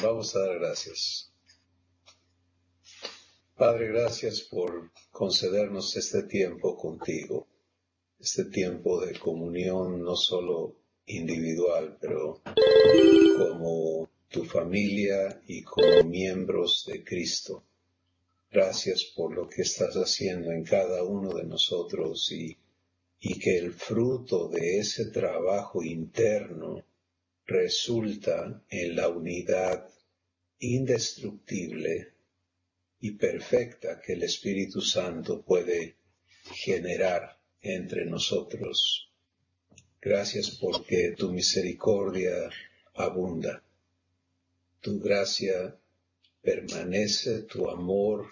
vamos a dar gracias. Padre, gracias por concedernos este tiempo contigo, este tiempo de comunión no solo individual, pero como tu familia y como miembros de Cristo. Gracias por lo que estás haciendo en cada uno de nosotros y que el fruto de ese trabajo interno resulta en la unidad indestructible y perfecta que el Espíritu Santo puede generar entre nosotros. Gracias porque tu misericordia abunda, tu gracia permanece, tu amor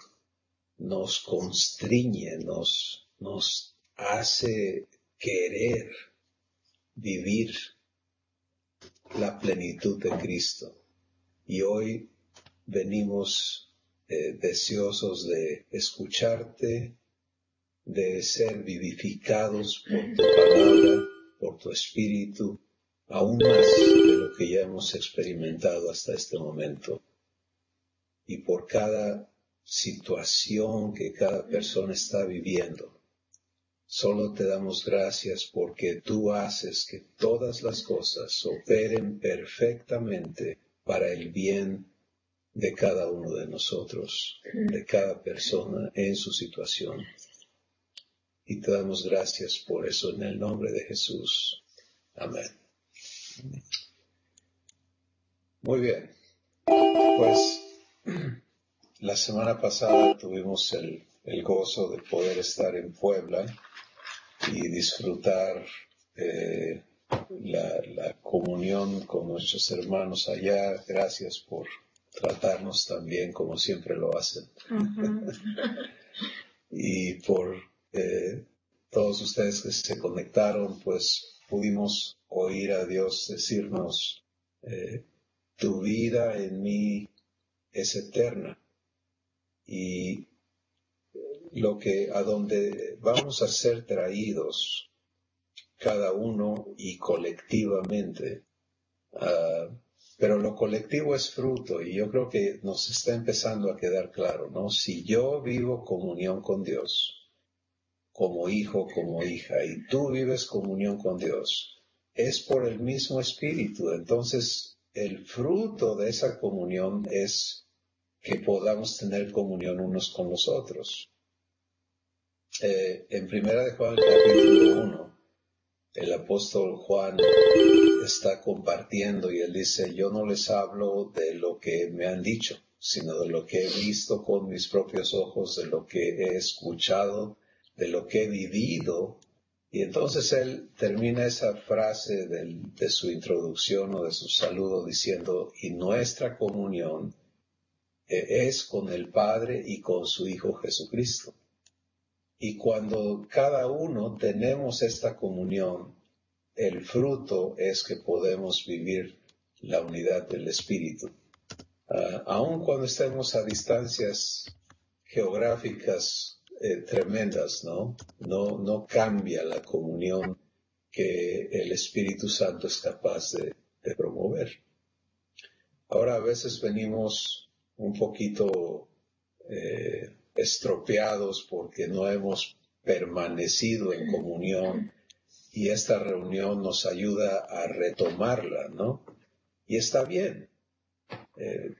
nos constriñe, nos hace querer vivir la plenitud de Cristo. Y hoy venimos deseosos de escucharte, de ser vivificados por tu palabra, por tu Espíritu, aún más de lo que ya hemos experimentado hasta este momento. Y por cada situación que cada persona está viviendo, solo te damos gracias porque tú haces que todas las cosas operen perfectamente para el bien de cada uno de nosotros, de cada persona en su situación. Y te damos gracias por eso en el nombre de Jesús. Amén. Muy bien. Pues la semana pasada tuvimos el gozo de poder estar en Puebla y disfrutar la comunión con nuestros hermanos allá. Gracias por tratarnos tan bien como siempre lo hacen. Y por todos ustedes que se conectaron, pues pudimos oír a Dios decirnos, tu vida en mí es eterna. Y a donde vamos a ser traídos, cada uno y colectivamente, pero lo colectivo es fruto, y yo creo que nos está empezando a quedar claro, ¿no? Si yo vivo comunión con Dios, como hijo, como hija, y tú vives comunión con Dios, es por el mismo Espíritu. Entonces, el fruto de esa comunión es que podamos tener comunión unos con los otros. En Primera de Juan, capítulo 1, el apóstol Juan está compartiendo y él dice, yo no les hablo de lo que me han dicho, sino de lo que he visto con mis propios ojos, de lo que he escuchado, de lo que he vivido. Y entonces él termina esa frase de su introducción o de su saludo diciendo, y nuestra comunión es con el Padre y con su Hijo Jesucristo. Y cuando cada uno tenemos esta comunión, el fruto es que podemos vivir la unidad del Espíritu. Aun cuando estemos a distancias geográficas tremendas, ¿no? No cambia la comunión que el Espíritu Santo es capaz de promover. Ahora a veces venimos un poquito estropeados porque no hemos permanecido en comunión y esta reunión nos ayuda a retomarla, ¿no? Y está bien.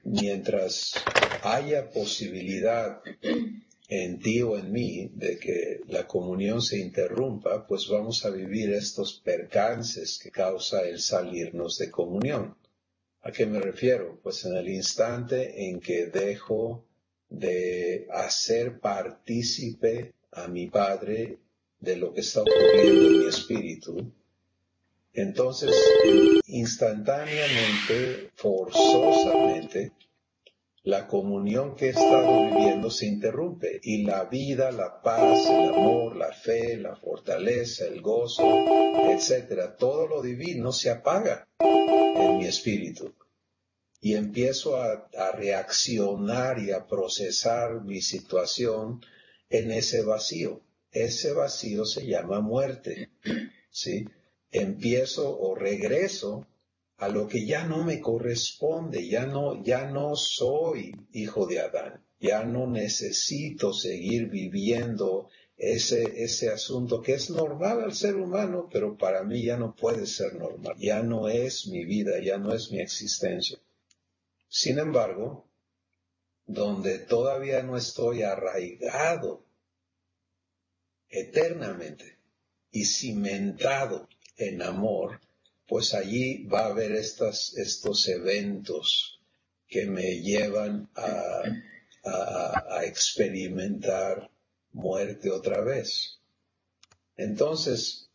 Mientras haya posibilidad en ti o en mí de que la comunión se interrumpa, pues vamos a vivir estos percances que causa el salirnos de comunión. ¿A qué me refiero? Pues en el instante en que dejo de hacer partícipe a mi Padre de lo que está ocurriendo en mi espíritu, entonces instantáneamente, forzosamente, la comunión que he estado viviendo se interrumpe y la vida, la paz, el amor, la fe, la fortaleza, el gozo, etcétera, todo lo divino se apaga en mi espíritu. Y empiezo a reaccionar y a procesar mi situación en ese vacío. Ese vacío se llama muerte, ¿sí? Empiezo o regreso a lo que ya no me corresponde, ya no soy hijo de Adán, ya no necesito seguir viviendo ese asunto que es normal al ser humano, pero para mí ya no puede ser normal, ya no es mi vida, ya no es mi existencia. Sin embargo, donde todavía no estoy arraigado eternamente y cimentado en amor, pues allí va a haber estos eventos que me llevan a experimentar muerte otra vez. Entonces,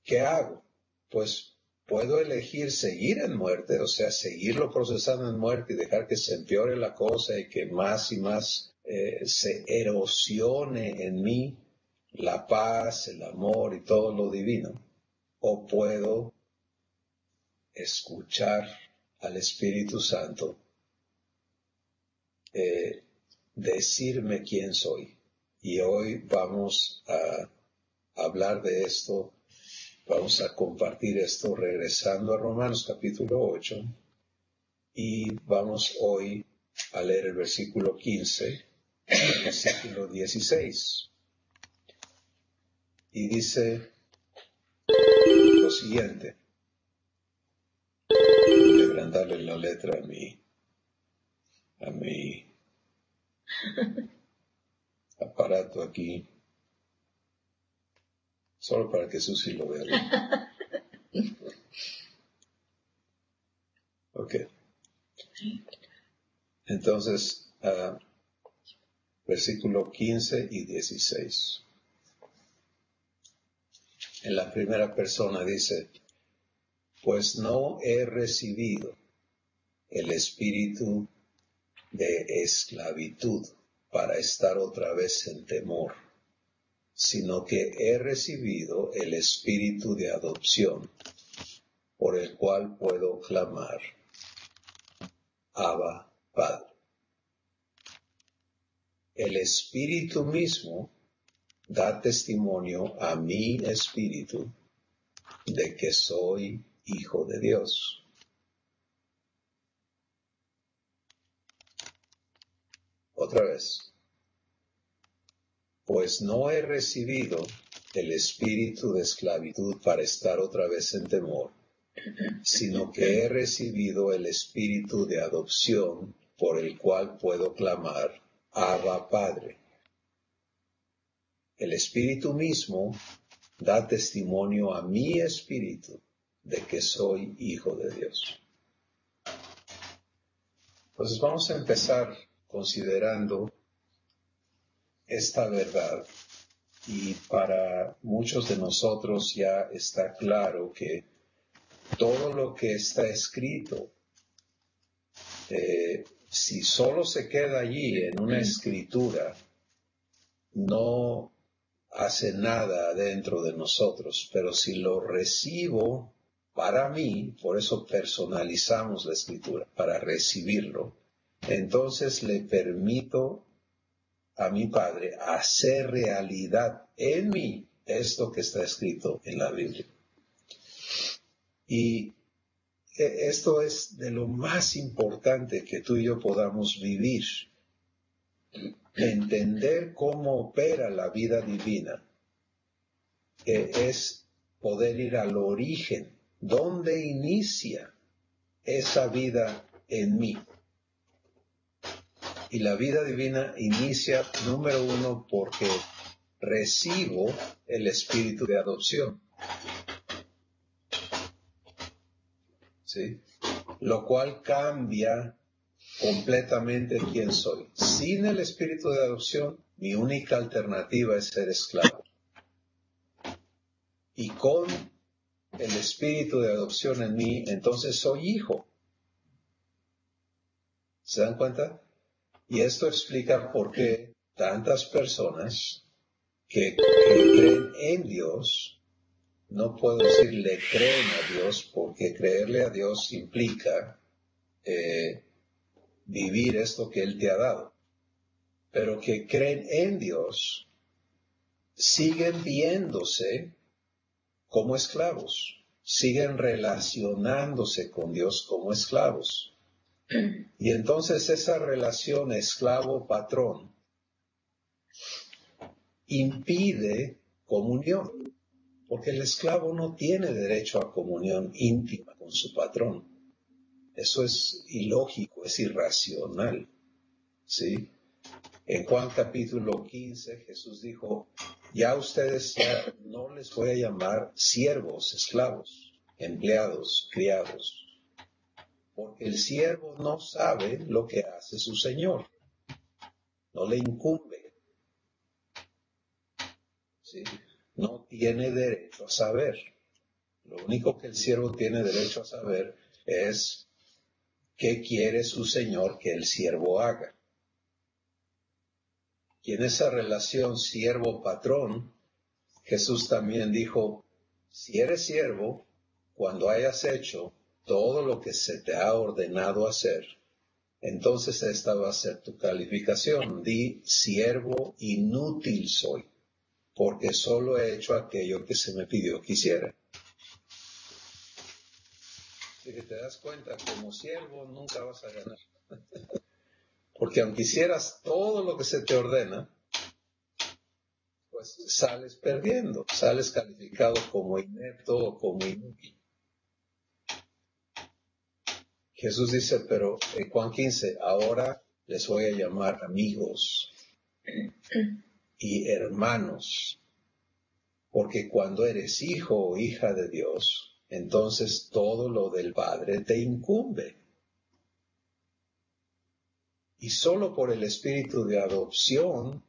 ¿qué hago? Pues puedo elegir seguir en muerte, o sea, seguirlo procesando en muerte y dejar que se empeore la cosa y que más y más se erosione en mí la paz, el amor y todo lo divino. O puedo escuchar al Espíritu Santo decirme quién soy. Y hoy vamos a hablar de esto, vamos a compartir esto regresando a Romanos capítulo 8 y vamos hoy a leer el versículo 15, el versículo 16. Y dice lo siguiente. Voy a agrandarle la letra a mi aparato aquí, solo para que Susi lo vea. Ok. Entonces, versículo 15 y 16. En la primera persona dice, pues no he recibido el espíritu de esclavitud para estar otra vez en temor, sino que he recibido el espíritu de adopción, por el cual puedo clamar, Abba, Padre. El espíritu mismo da testimonio a mi espíritu de que soy hijo de Dios. Otra vez. Pues no he recibido el espíritu de esclavitud para estar otra vez en temor, sino que he recibido el espíritu de adopción por el cual puedo clamar, Abba, Padre. El espíritu mismo da testimonio a mi espíritu de que soy hijo de Dios. Entonces vamos a empezar considerando esta verdad. Y para muchos de nosotros ya está claro que todo lo que está escrito, si solo se queda allí en una escritura, no hace nada dentro de nosotros. Pero si lo recibo para mí, por eso personalizamos la escritura, para recibirlo, entonces le permito a mi Padre hacer realidad en mí esto que está escrito en la Biblia. Y esto es de lo más importante que tú y yo podamos vivir. Entender cómo opera la vida divina es poder ir al origen, dónde inicia esa vida en mí. Y la vida divina inicia, número uno, porque recibo el espíritu de adopción. ¿Sí? Lo cual cambia completamente quién soy. Sin el espíritu de adopción, mi única alternativa es ser esclavo. Y con el espíritu de adopción en mí, entonces soy hijo. ¿Se dan cuenta? Y esto explica por qué tantas personas que creen en Dios, no puedo decir le creen a Dios, porque creerle a Dios implica vivir esto que Él te ha dado. Pero que creen en Dios, siguen viéndose como esclavos. siguen relacionándose con Dios como esclavos. Y entonces esa relación esclavo-patrón impide comunión, porque el esclavo no tiene derecho a comunión íntima con su patrón. Eso es ilógico, es irracional, ¿sí? En Juan capítulo 15, Jesús dijo, ya ustedes ya no les voy a llamar siervos, esclavos, empleados, criados, porque el siervo no sabe lo que hace su señor, no le incumbe, ¿sí? No tiene derecho a saber. Lo único que el siervo tiene derecho a saber es qué quiere su señor que el siervo haga. Y en esa relación siervo-patrón, Jesús también dijo, si eres siervo, cuando hayas hecho todo lo que se te ha ordenado hacer, entonces esta va a ser tu calificación. Di, siervo inútil soy, porque solo he hecho aquello que se me pidió que hiciera. Si te das cuenta, como siervo nunca vas a ganar. Porque aunque hicieras todo lo que se te ordena, pues sales perdiendo, sales calificado como inepto o como inútil. Jesús dice, pero en Juan 15, ahora les voy a llamar amigos y hermanos, porque cuando eres hijo o hija de Dios, entonces todo lo del Padre te incumbe. Y solo por el espíritu de adopción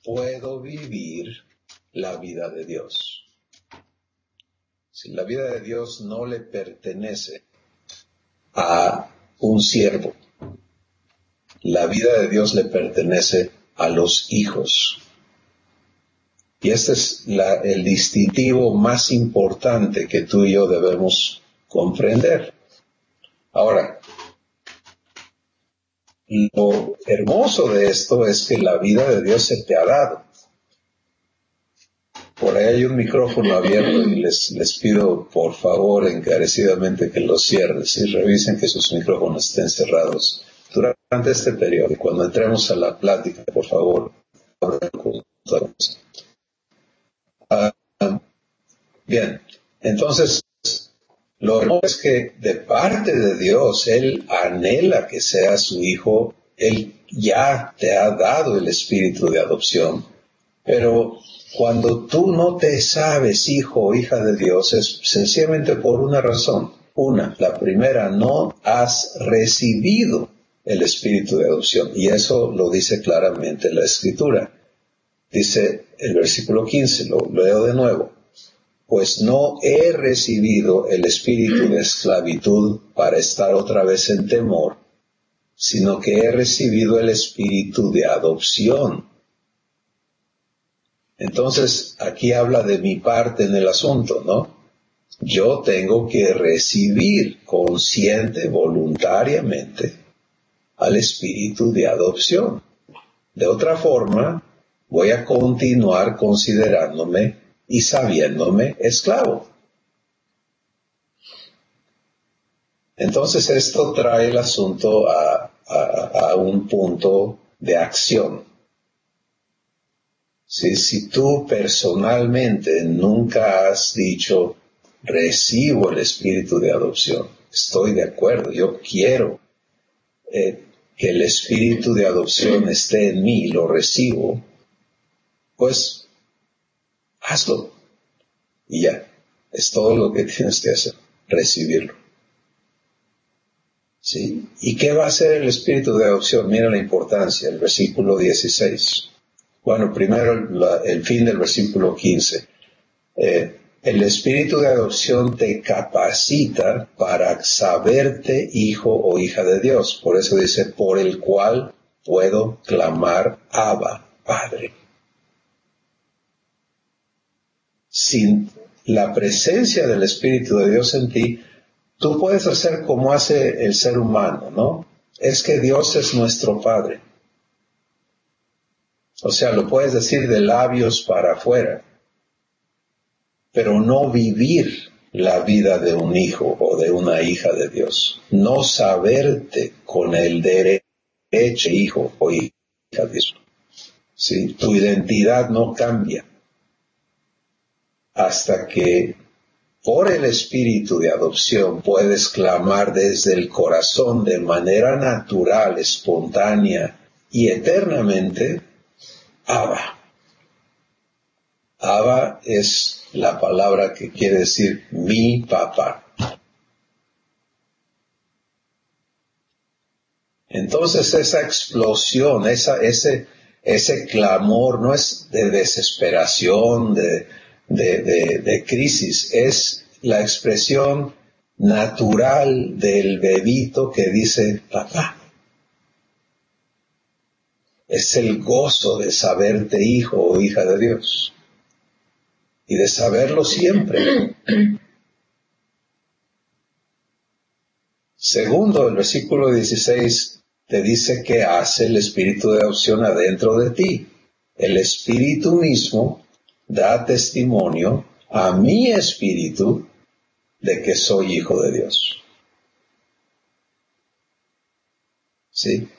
puedo vivir la vida de Dios. Si la vida de Dios no le pertenece a un siervo, la vida de Dios le pertenece a los hijos. Y este es el distintivo más importante que tú y yo debemos comprender. Ahora, lo hermoso de esto es que la vida de Dios se te ha dado. Por ahí hay un micrófono abierto y les pido por favor encarecidamente que lo cierren y revisen que sus micrófonos estén cerrados durante este periodo. Y cuando entremos a la plática, por favor, abran con todos. Bien, entonces, lo hermoso es que de parte de Dios, Él anhela que seas su hijo, Él ya te ha dado el espíritu de adopción, pero cuando tú no te sabes hijo o hija de Dios, es sencillamente por una razón. La primera, no has recibido el espíritu de adopción, y eso lo dice claramente la Escritura. Dice el versículo 15, lo leo de nuevo. Pues no he recibido el espíritu de esclavitud para estar otra vez en temor, sino que he recibido el espíritu de adopción. Entonces, aquí habla de mi parte en el asunto, ¿no? Yo tengo que recibir consciente, voluntariamente, al espíritu de adopción. De otra forma, voy a continuar considerándome y sabiéndome esclavo. Entonces esto trae el asunto a un punto de acción. Si tú personalmente nunca has dicho, recibo el espíritu de adopción, estoy de acuerdo, yo quiero que el espíritu de adopción esté en mí, lo recibo, pues hazlo. Y ya, es todo lo que tienes que hacer, recibirlo. ¿Sí? ¿Y qué va a hacer el espíritu de adopción? Mira la importancia, el versículo 16. Bueno, primero el fin del versículo 15. El espíritu de adopción te capacita para saberte hijo o hija de Dios. Por eso dice, por el cual puedo clamar, Abba, Padre. Sin la presencia del Espíritu de Dios en ti, tú puedes hacer como hace el ser humano, ¿no? Es que Dios es nuestro Padre. O sea, lo puedes decir de labios para afuera, pero no vivir la vida de un hijo o de una hija de Dios. No saberte con el derecho hijo o hija de Dios. ¿Sí? Tu identidad no cambia hasta que por el espíritu de adopción puedes clamar desde el corazón de manera natural, espontánea y eternamente, Abba. Abba es la palabra que quiere decir mi papá. Entonces esa explosión, ese clamor no es de desesperación, de crisis, es la expresión natural del bebito que dice papá. Es el gozo de saberte hijo o hija de Dios y de saberlo siempre. Segundo, el versículo 16 te dice que hace el espíritu de adopción adentro de ti. El espíritu mismo da testimonio a mi espíritu de que soy hijo de Dios. ¿Sí?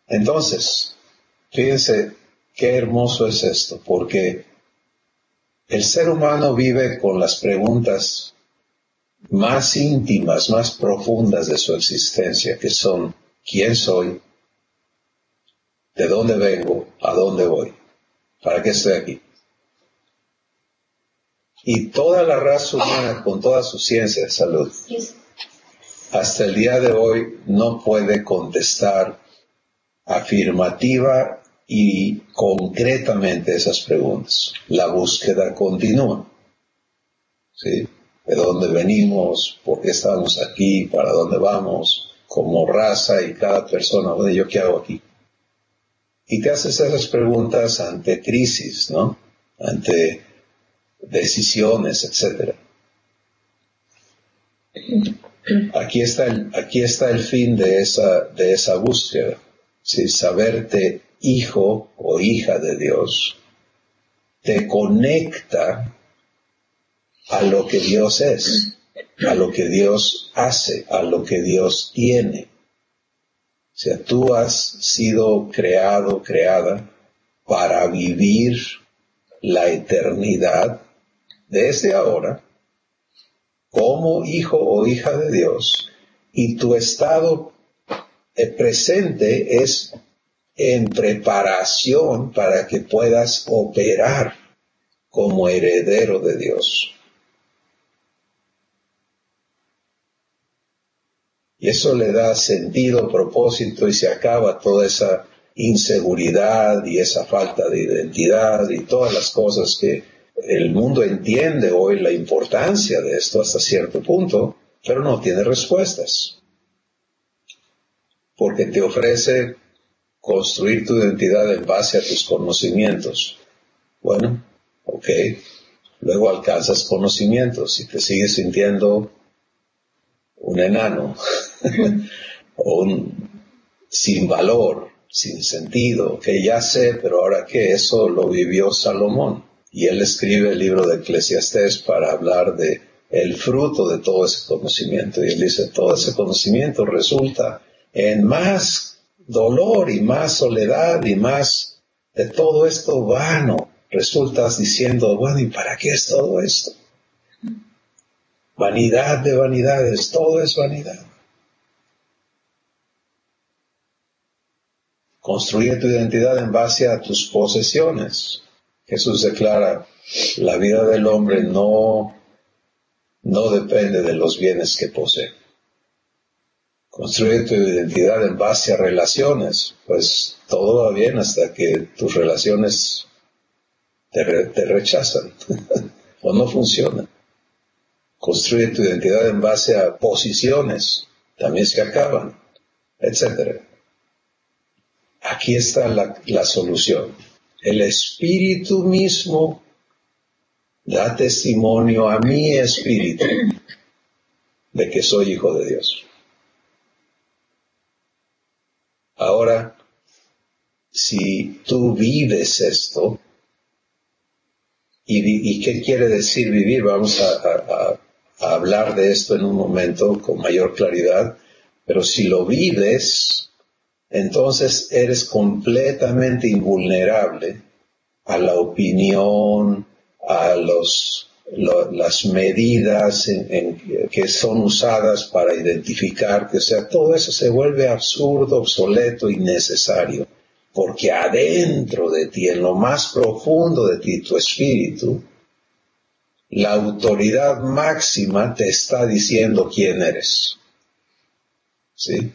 Entonces, fíjense qué hermoso es esto, porque el ser humano vive con las preguntas más íntimas, más profundas de su existencia, que son, ¿quién soy? ¿De dónde vengo? ¿A dónde voy? ¿Para qué estoy aquí? Y toda la raza humana, con toda su ciencia de salud, hasta el día de hoy no puede contestar afirmativa y concretamente esas preguntas. La búsqueda continúa. ¿Sí? ¿De dónde venimos? ¿Por qué estamos aquí? ¿Para dónde vamos? Como raza y cada persona, bueno, ¿yo qué hago aquí? Y te haces esas preguntas ante crisis, ¿no? Ante decisiones, etc. Aquí está el fin de esa búsqueda. ¿Sí? Saberte hijo o hija de Dios te conecta a lo que Dios es, a lo que Dios hace, a lo que Dios tiene. O sea, tú has sido creada para vivir la eternidad desde ahora como hijo o hija de Dios, y tu estado presente es en preparación para que puedas operar como heredero de Dios. Y eso le da sentido, propósito, y se acaba toda esa inseguridad y esa falta de identidad y todas las cosas que el mundo entiende hoy la importancia de esto hasta cierto punto, pero no tiene respuestas. Porque te ofrece construir tu identidad en base a tus conocimientos. Bueno, ok, luego alcanzas conocimientos y te sigues sintiendo un enano o sin valor, sin sentido, que ya sé, pero ahora qué, eso lo vivió Salomón. Y él escribe el libro de Eclesiastés para hablar de el fruto de todo ese conocimiento. Y él dice, todo ese conocimiento resulta en más dolor y más soledad y más de todo esto vano. Resultas diciendo, bueno, ¿y para qué es todo esto? Vanidad de vanidades, todo es vanidad. Construye tu identidad en base a tus posesiones. Jesús declara, la vida del hombre no depende de los bienes que posee. Construye tu identidad en base a relaciones, pues todo va bien hasta que tus relaciones te rechazan o no funcionan. Construye tu identidad en base a posiciones, también se acaban, etc. Aquí está la solución. El Espíritu mismo da testimonio a mi espíritu de que soy hijo de Dios. Ahora, si tú vives esto, ¿y qué quiere decir vivir? Vamos a a hablar de esto en un momento con mayor claridad, pero si lo vives, entonces eres completamente invulnerable a la opinión, a las medidas que son usadas para identificarte. O sea, todo eso se vuelve absurdo, obsoleto, innecesario. Porque adentro de ti, en lo más profundo de ti, tu espíritu, la autoridad máxima te está diciendo quién eres. ¿Sí?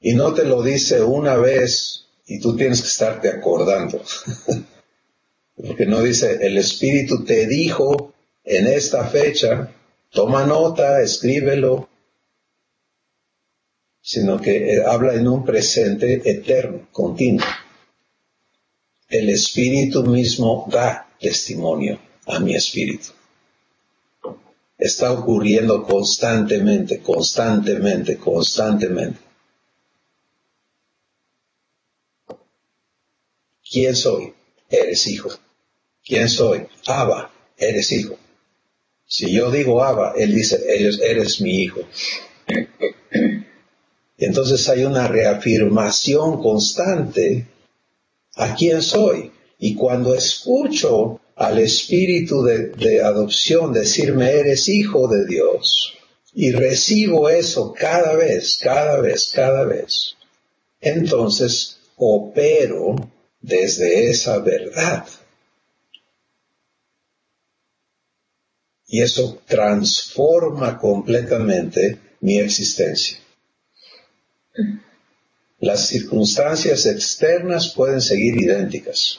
Y no te lo dice una vez y tú tienes que estarte acordando. Porque no dice, el Espíritu te dijo en esta fecha, toma nota, escríbelo, sino que habla en un presente eterno, continuo. El Espíritu mismo da testimonio a mi espíritu. Está ocurriendo constantemente. ¿Quién soy? Eres hijo. ¿Quién soy? Abba, eres hijo. Si yo digo Abba, él dice, eres mi hijo. Y entonces hay una reafirmación constante a quién soy. Y cuando escucho al espíritu de adopción decirme, eres hijo de Dios, y recibo eso cada vez, entonces opero desde esa verdad. Y eso transforma completamente mi existencia. Las circunstancias externas pueden seguir idénticas,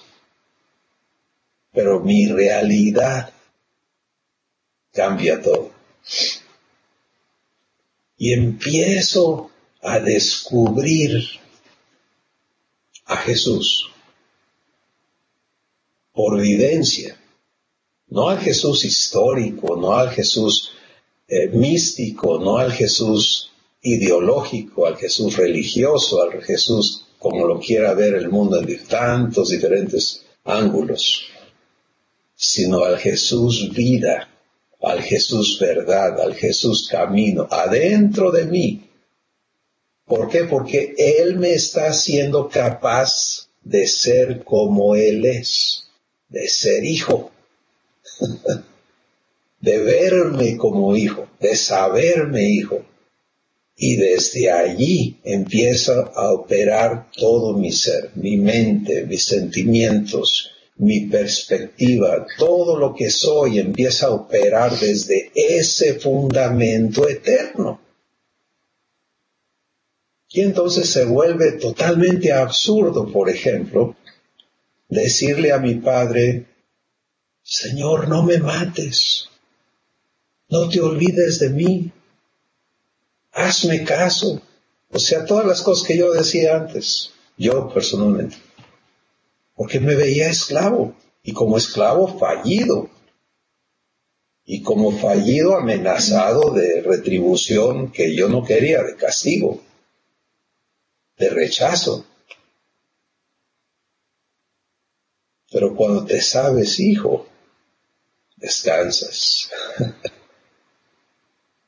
pero mi realidad cambia todo. Y empiezo a descubrir a Jesús por vivencia. No al Jesús histórico, no al Jesús místico, no al Jesús ideológico, al Jesús religioso, al Jesús como lo quiera ver el mundo en tantos diferentes ángulos, sino al Jesús vida, al Jesús verdad, al Jesús camino, adentro de mí. ¿Por qué? Porque Él me está haciendo capaz de ser como Él es, de ser hijo. De verme como hijo, de saberme hijo. Y desde allí empieza a operar todo mi ser, mi mente, mis sentimientos, mi perspectiva, todo lo que soy empieza a operar desde ese fundamento eterno. Y entonces se vuelve totalmente absurdo, por ejemplo, decirle a mi padre, Señor, no me mates. No te olvides de mí. Hazme caso. O sea, todas las cosas que yo decía antes, yo personalmente. Porque me veía esclavo. Y como esclavo fallido. Y como fallido amenazado de retribución que yo no quería, de castigo. De rechazo. Pero cuando te sabes hijo, descansas.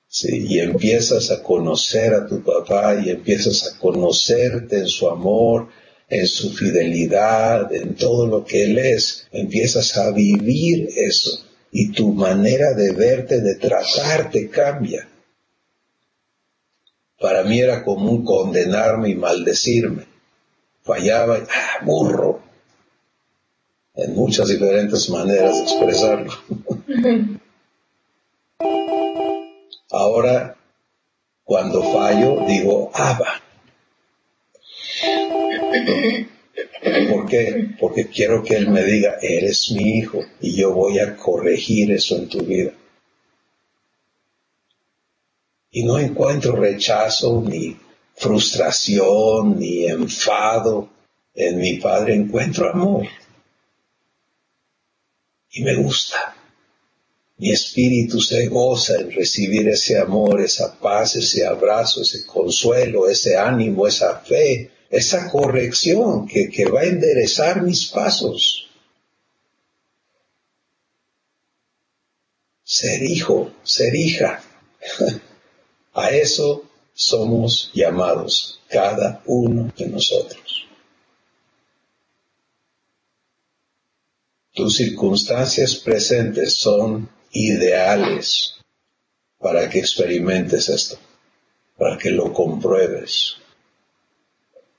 Sí, y empiezas a conocer a tu papá y empiezas a conocerte en su amor, en su fidelidad, en todo lo que Él es. Empiezas a vivir eso y tu manera de verte, de tratarte cambia. Para mí era común condenarme y maldecirme. Fallaba y burro. En muchas diferentes maneras de expresarlo. Ahora, cuando fallo, digo, Abba. ¿Por qué? Porque quiero que Él me diga, eres mi hijo, y yo voy a corregir eso en tu vida. Y no encuentro rechazo, ni frustración, ni enfado en mi Padre. Encuentro amor. Y me gusta. Mi espíritu se goza en recibir ese amor, esa paz, ese abrazo, ese consuelo, ese ánimo, esa fe, esa corrección que va a enderezar mis pasos. ser hijo, ser hija. A eso somos llamados cada uno de nosotros. Tus circunstancias presentes son ideales para que experimentes esto, para que lo compruebes.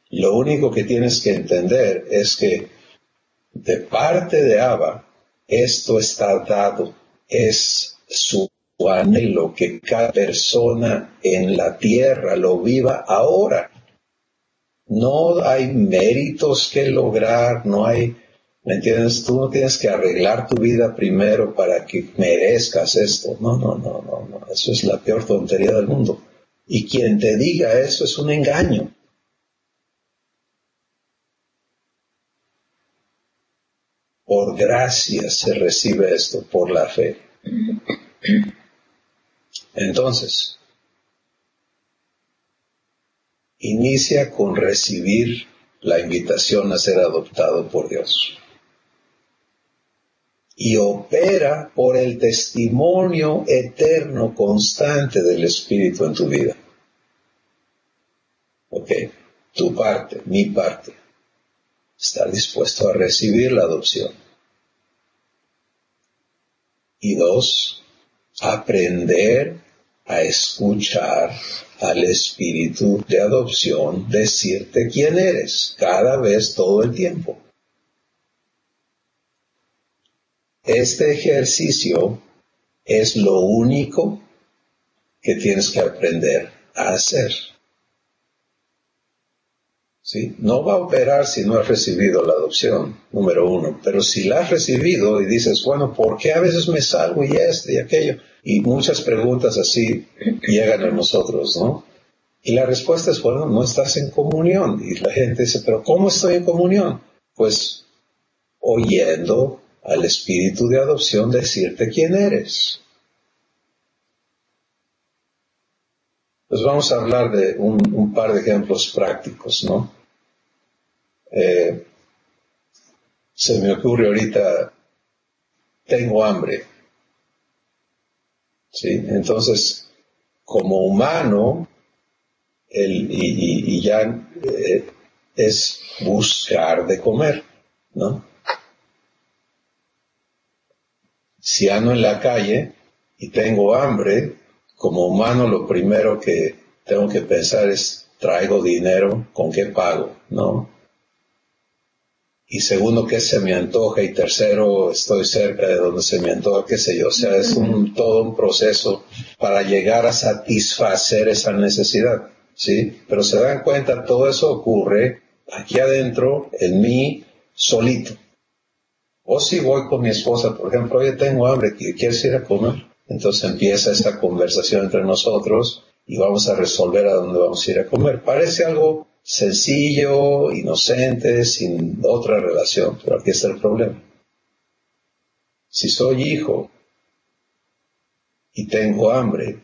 Lo único que tienes que entender es que de parte de Abba, esto está dado, es su anhelo que cada persona en la tierra lo viva ahora. No hay méritos que lograr, no hay, ¿me entiendes? Tú no tienes que arreglar tu vida primero para que merezcas esto. No. Eso es la peor tontería del mundo. Y quien te diga eso es un engaño. Por gracia se recibe esto, por la fe. Entonces, inicia con recibir la invitación a ser adoptado por Dios. Y opera por el testimonio eterno constante del Espíritu en tu vida. Ok, tu parte, mi parte. Estar dispuesto a recibir la adopción. Y 2, aprender a escuchar al Espíritu de adopción decirte quién eres, cada vez, todo el tiempo. Este ejercicio es lo único que tienes que aprender a hacer. ¿Sí? No va a operar si no has recibido la adopción, número 1. Pero si la has recibido y dices, bueno, ¿por qué a veces me salgo y esto y aquello? Y muchas preguntas así llegan a nosotros, ¿no? Y la respuesta es, bueno, no estás en comunión. Y la gente dice, ¿pero cómo estoy en comunión? Pues oyendo al Espíritu de adopción decirte quién eres. Pues vamos a hablar de un par de ejemplos prácticos, ¿no? Se me ocurre ahorita, tengo hambre. ¿Sí? Entonces, como humano, ya es buscar de comer, ¿no? Si ando en la calle y tengo hambre, como humano lo primero que tengo que pensar es, ¿traigo dinero? ¿Con qué pago? ¿No? Y segundo, ¿qué se me antoja? Y tercero, estoy cerca de donde se me antoja, qué sé yo. O sea, es todo un proceso para llegar a satisfacer esa necesidad, ¿sí? Pero se dan cuenta, todo eso ocurre aquí adentro, en mí, solito. O si voy con mi esposa, por ejemplo, oye, tengo hambre, ¿quieres ir a comer? Entonces empieza esta conversación entre nosotros y vamos a resolver a dónde vamos a ir a comer. Parece algo sencillo, inocente, sin otra relación, pero aquí está el problema. Si soy hijo y tengo hambre,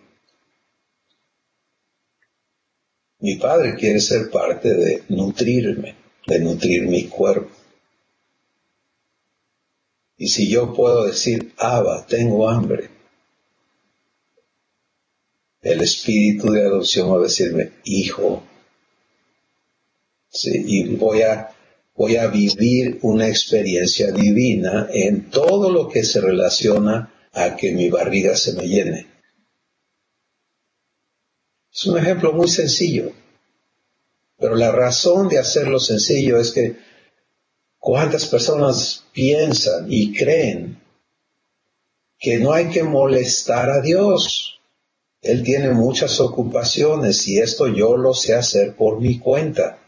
mi padre quiere ser parte de nutrirme, de nutrir mi cuerpo. Y si yo puedo decir, Abba, tengo hambre, el espíritu de adopción va a decirme, hijo, ¿sí? Y voy a vivir una experiencia divina en todo lo que se relaciona a que mi barriga se me llene. Es un ejemplo muy sencillo, pero la razón de hacerlo sencillo es que cuántas personas piensan y creen que no hay que molestar a Dios. Él tiene muchas ocupaciones y esto yo lo sé hacer por mi cuenta.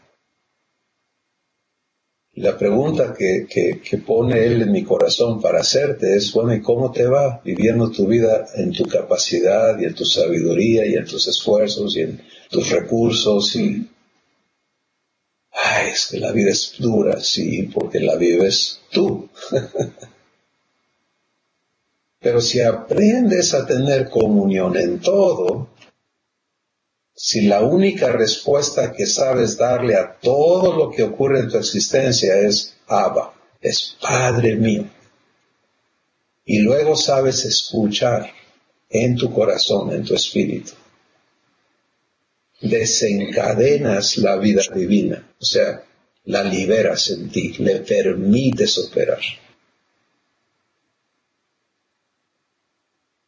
La pregunta que pone Él en mi corazón para hacerte es, bueno, ¿y cómo te va viviendo tu vida en tu capacidad y en tu sabiduría y en tus esfuerzos y en tus recursos? Y es que la vida es dura, sí, porque la vives tú. Pero si aprendes a tener comunión en todo, si la única respuesta que sabes darle a todo lo que ocurre en tu existencia es Abba, es Padre mío, y luego sabes escuchar en tu corazón, en tu espíritu, desencadenas la vida divina, o sea, la liberas en ti, le permites operar.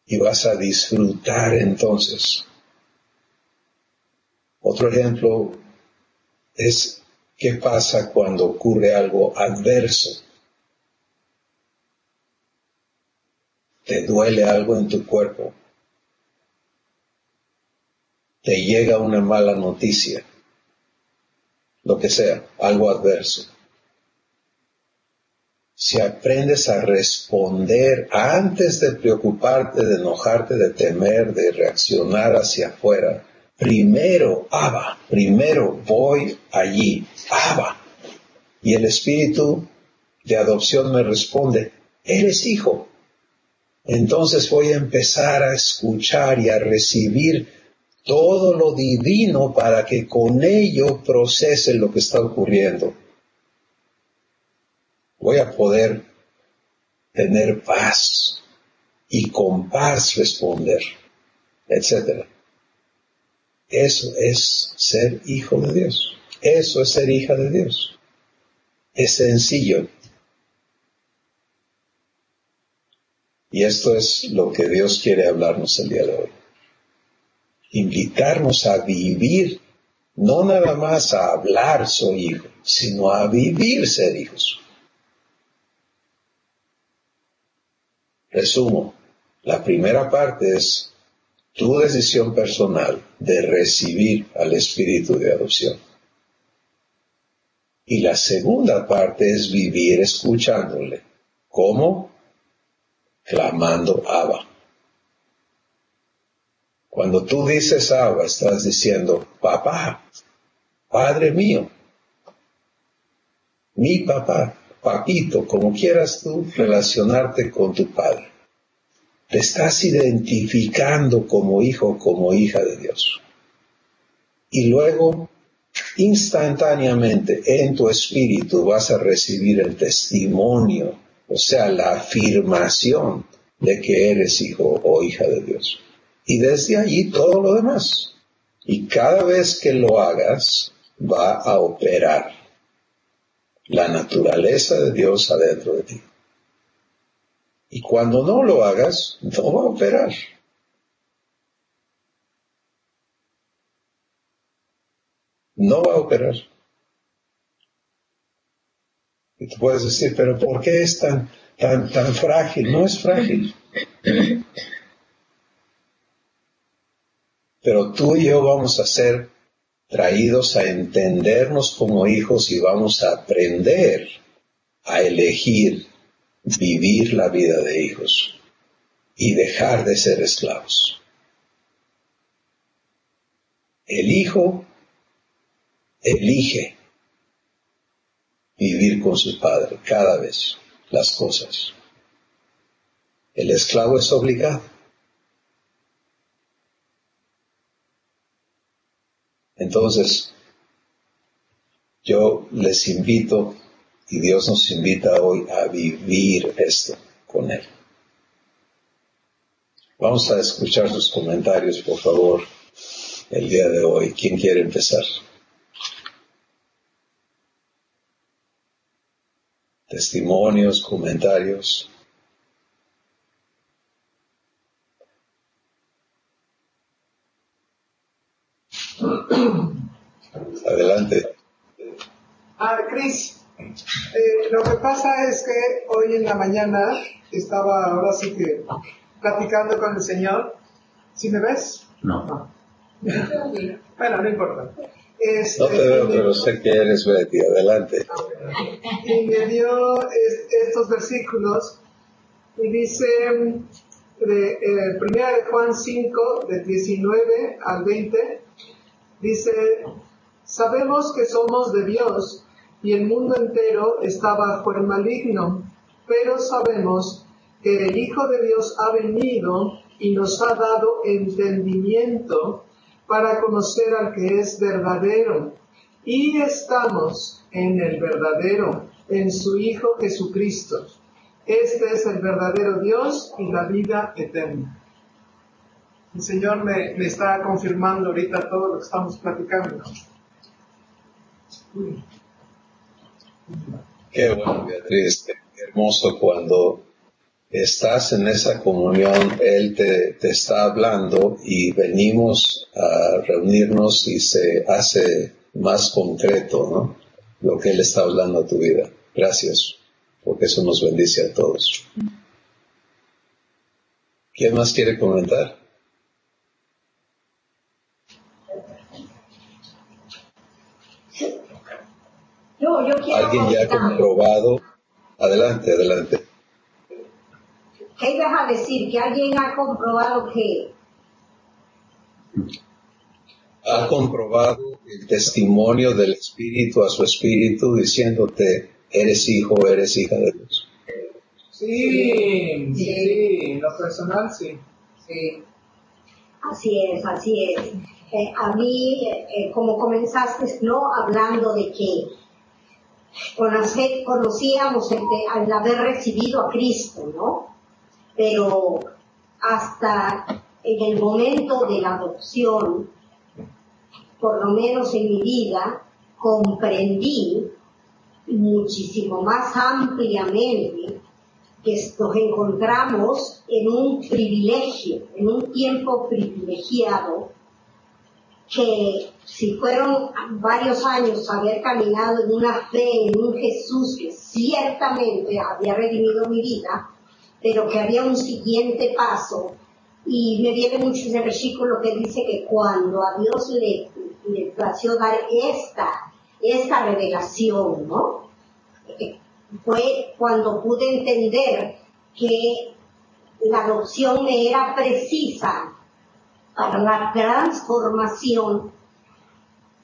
Y vas a disfrutar entonces. Otro ejemplo es qué pasa cuando ocurre algo adverso. Te duele algo en tu cuerpo. Te llega una mala noticia. Lo que sea, algo adverso. Si aprendes a responder antes de preocuparte, de enojarte, de temer, de reaccionar hacia afuera, primero, Abba, primero voy allí, Abba. Y el espíritu de adopción me responde, eres hijo. Entonces voy a empezar a escuchar y a recibir todo lo divino para que con ello procese lo que está ocurriendo. Voy a poder tener paz y con paz responder, etc. Eso es ser hijo de Dios. Eso es ser hija de Dios. Es sencillo. Y esto es lo que Dios quiere hablarnos el día de hoy. Invitarnos a vivir, no nada más a hablar soy hijo, sino a vivir ser hijos. Resumo, la primera parte es tu decisión personal de recibir al espíritu de adopción. Y la segunda parte es vivir escuchándole. ¿Cómo? Clamando Abba. Cuando tú dices Abba, estás diciendo, papá, padre mío, mi papá, papito, como quieras tú relacionarte con tu padre. Te estás identificando como hijo, como hija de Dios. Y luego, instantáneamente, en tu espíritu vas a recibir el testimonio, o sea, la afirmación de que eres hijo o hija de Dios. Y desde allí todo lo demás. Y cada vez que lo hagas, va a operar la naturaleza de Dios adentro de ti. Y cuando no lo hagas, no va a operar. No va a operar. Y tú puedes decir, pero ¿por qué es tan frágil? No es frágil. Pero tú y yo vamos a ser traídos a entendernos como hijos y vamos a aprender a elegir vivir la vida de hijos y dejar de ser esclavos. El hijo elige vivir con su padre cada vez las cosas. El esclavo es obligado. Entonces, yo les invito, y Dios nos invita hoy a vivir esto con Él. Vamos a escuchar sus comentarios, por favor, el día de hoy. ¿Quién quiere empezar? Testimonios, comentarios. Adelante. Cris, lo que pasa es que hoy en la mañana estaba ahora sí que platicando con el Señor. ¿Sí me ves? No. Bueno, no importa. No te veo, pero sé que eres Betty. Adelante. Y me dio estos versículos y dice de 1 de Juan 5, de 19 al 20, dice, sabemos que somos de Dios y el mundo entero está bajo el maligno, pero sabemos que el Hijo de Dios ha venido y nos ha dado entendimiento para conocer al que es verdadero. Y estamos en el verdadero, en su Hijo Jesucristo. Este es el verdadero Dios y la vida eterna. El Señor me está confirmando ahorita todo lo que estamos platicando. Qué bueno, Beatriz, qué hermoso cuando estás en esa comunión, Él te está hablando y venimos a reunirnos y se hace más concreto, ¿no? Lo que Él está hablando a tu vida. Gracias, porque eso nos bendice a todos. ¿Quién más quiere comentar? Yo quiero ¿Alguien ya ha comprobado? Adelante. ¿Qué ibas a decir? ¿Que alguien ha comprobado que? Ha comprobado el testimonio del Espíritu a su Espíritu diciéndote, eres hijo, eres hija de Dios. Sí, en lo personal sí. Así es. A mí, como comenzaste, ¿no? Hablando de que conocíamos al haber recibido a Cristo, ¿no? Pero hasta en el momento de la adopción, por lo menos en mi vida, comprendí muchísimo más ampliamente que nos encontramos en un privilegio, en un tiempo privilegiado, que si fueron varios años haber caminado en una fe, en un Jesús que ciertamente había redimido mi vida, pero que había un siguiente paso, y me viene mucho ese versículo que dice que cuando a Dios le plació dar esta revelación, ¿no? Fue cuando pude entender que la adopción me era precisa para la transformación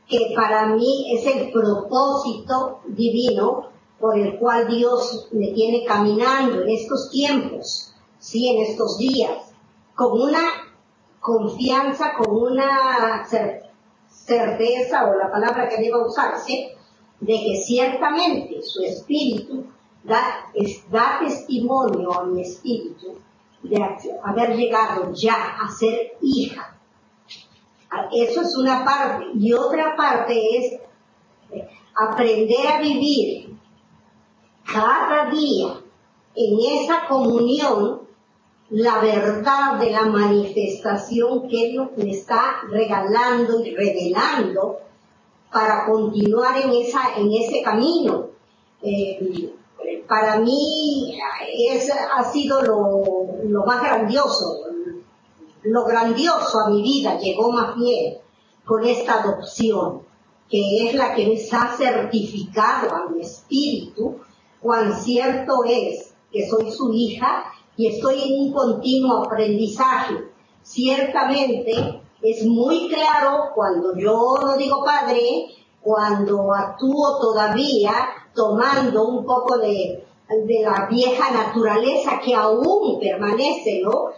que para mí es el propósito divino por el cual Dios me tiene caminando en estos tiempos, sí, en estos días, con una confianza, con una certeza, o la palabra que deba usarse, de que ciertamente su espíritu da testimonio a mi espíritu de haber llegado ya a ser hija. Eso es una parte. Y otra parte es aprender a vivir cada día en esa comunión la verdad de la manifestación que Él me está regalando y revelando para continuar en ese camino. Para mí ha sido lo más grandioso. Lo grandioso a mi vida llegó más bien con esta adopción, que es la que me ha certificado a mi espíritu cuán cierto es que soy su hija y estoy en un continuo aprendizaje. Ciertamente es muy claro cuando yo no digo padre, cuando actúo todavía tomando un poco de la vieja naturaleza que aún permanece, ¿no?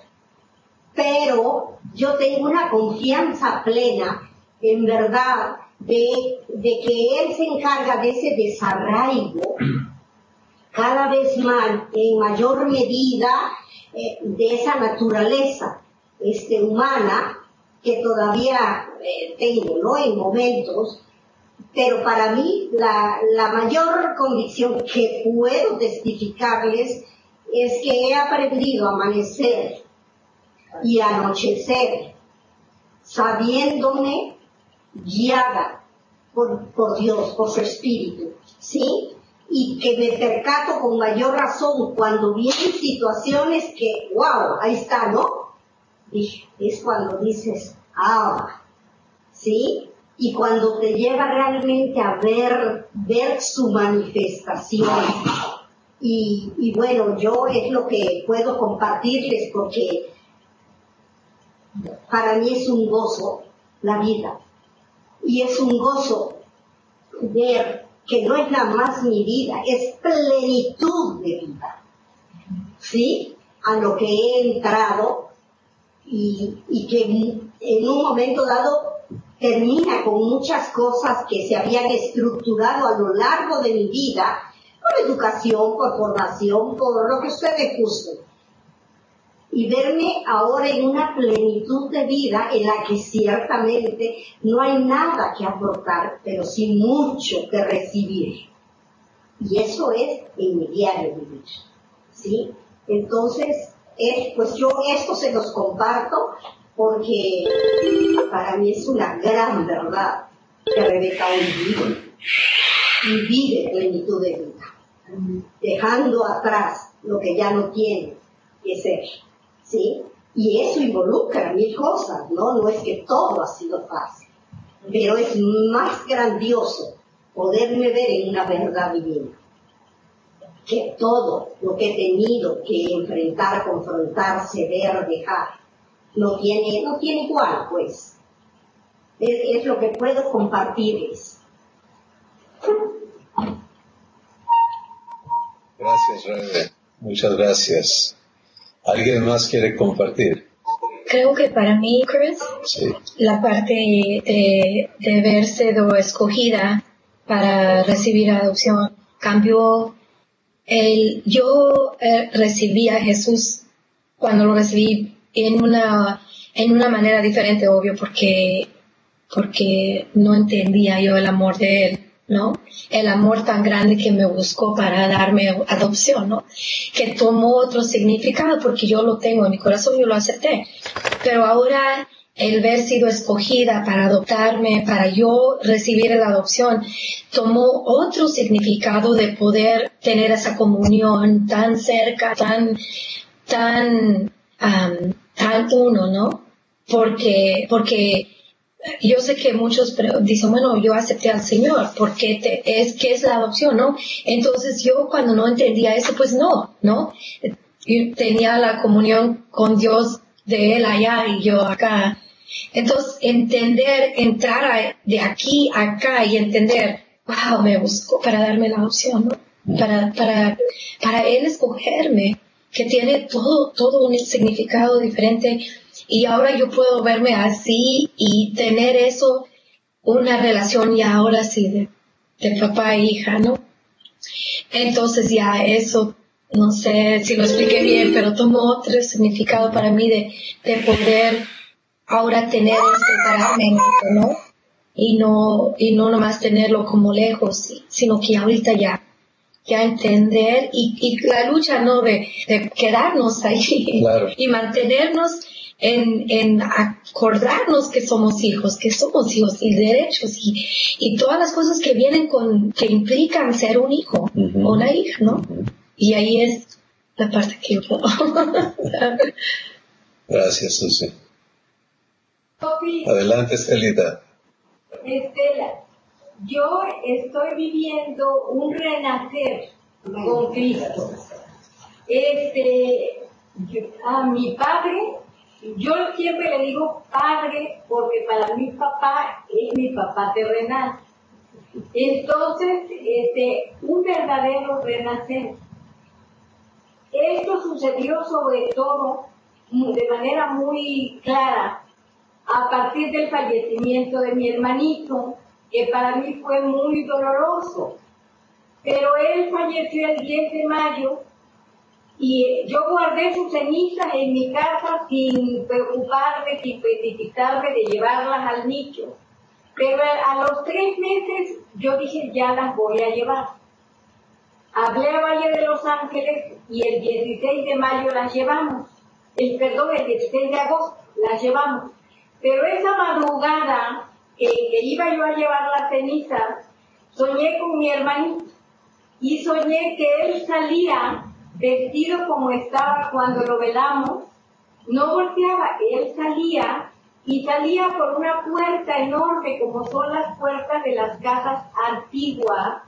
Pero yo tengo una confianza plena, en verdad, de que Él se encarga de ese desarraigo cada vez más, en mayor medida, de esa naturaleza humana que todavía tengo, ¿no? En momentos. Pero para mí la mayor convicción que puedo testificarles es que he aprendido a amanecer y anochecer sabiéndome guiada por Dios, por su espíritu, ¿sí? Y que me percato con mayor razón cuando vienen situaciones que, wow, ahí está, ¿no? Es cuando dices, ¿sí? Y cuando te lleva realmente a ver su manifestación. Y bueno, yo es lo que puedo compartirles porque para mí es un gozo la vida. Y es un gozo ver que no es nada más mi vida, es plenitud de vida. ¿Sí? A lo que he entrado y que en un momento dado termina con muchas cosas que se habían estructurado a lo largo de mi vida por educación, por formación, por lo que ustedes gusten. Y verme ahora en una plenitud de vida en la que ciertamente no hay nada que aportar, pero sí mucho que recibir. Y eso es en mi diario vivir, ¿sí? Entonces, pues yo esto se los comparto porque para mí es una gran verdad que Rebeca hoy vive y vive plenitud de vida, dejando atrás lo que ya no tiene que ser, ¿sí? Y eso involucra mil cosas, ¿no? No es que todo ha sido fácil, pero es más grandioso poderme ver en una verdad divina que todo lo que he tenido que enfrentar, confrontar, ceder, dejar. No tiene igual, pues. Es lo que puedo compartirles. Gracias, Rebe. Muchas gracias. ¿Alguien más quiere compartir? Creo que para mí, Chris, Sí. la parte de haber sido escogida para recibir adopción cambió. Yo recibí a Jesús cuando lo recibí en una manera diferente, obvio, porque no entendía yo el amor de Él, ¿no? El amor tan grande que me buscó para darme adopción, ¿no? Que tomó otro significado porque yo lo tengo en mi corazón, yo lo acepté. Pero ahora el haber sido escogida para adoptarme, para yo recibir la adopción, tomó otro significado de poder tener esa comunión tan cerca, tan uno, ¿no? Porque yo sé que muchos dicen, bueno, yo acepté al Señor, porque ¿qué es la adopción, no? Entonces yo cuando no entendía eso, pues no. Yo tenía la comunión con Dios de Él allá y yo acá. Entonces entrar de aquí a acá y entender, wow, me buscó para darme la adopción, ¿no? Para Él escogerme, que tiene todo un significado diferente. Y ahora yo puedo verme así y tener eso, una relación ya ahora sí de papá e hija, ¿no? Entonces ya eso, no sé si lo expliqué bien, pero tomó otro significado para mí de poder ahora tener separarme, ¿no? Y no nomás tenerlo como lejos, sino que ahorita ya entender y la lucha, ¿no? De quedarnos ahí, Claro. Y mantenernos en acordarnos que somos hijos y derechos y todas las cosas que vienen que implican ser un hijo o una hija, ¿no? Y ahí es la parte que yo puedo. Gracias, Susi. Adelante, Estelita. Estela, yo estoy viviendo un renacer con Cristo. A mi padre, yo siempre le digo padre porque para mi papá es mi papá terrenal. Entonces, un verdadero renacer. Esto sucedió sobre todo de manera muy clara a partir del fallecimiento de mi hermanito, que para mí fue muy doloroso. Pero él falleció el 10 de mayo y yo guardé sus cenizas en mi casa sin preocuparme, sin precipitarme de llevarlas al nicho. Pero a los 3 meses yo dije, ya las voy a llevar. Hablé a Valle de Los Ángeles y el 16 de mayo las llevamos. El 16 de agosto las llevamos. Pero esa madrugada que iba yo a llevar las cenizas, soñé con mi hermanito y soñé que él salía vestido como estaba cuando lo velamos, no volteaba, él salía y salía por una puerta enorme como son las puertas de las casas antiguas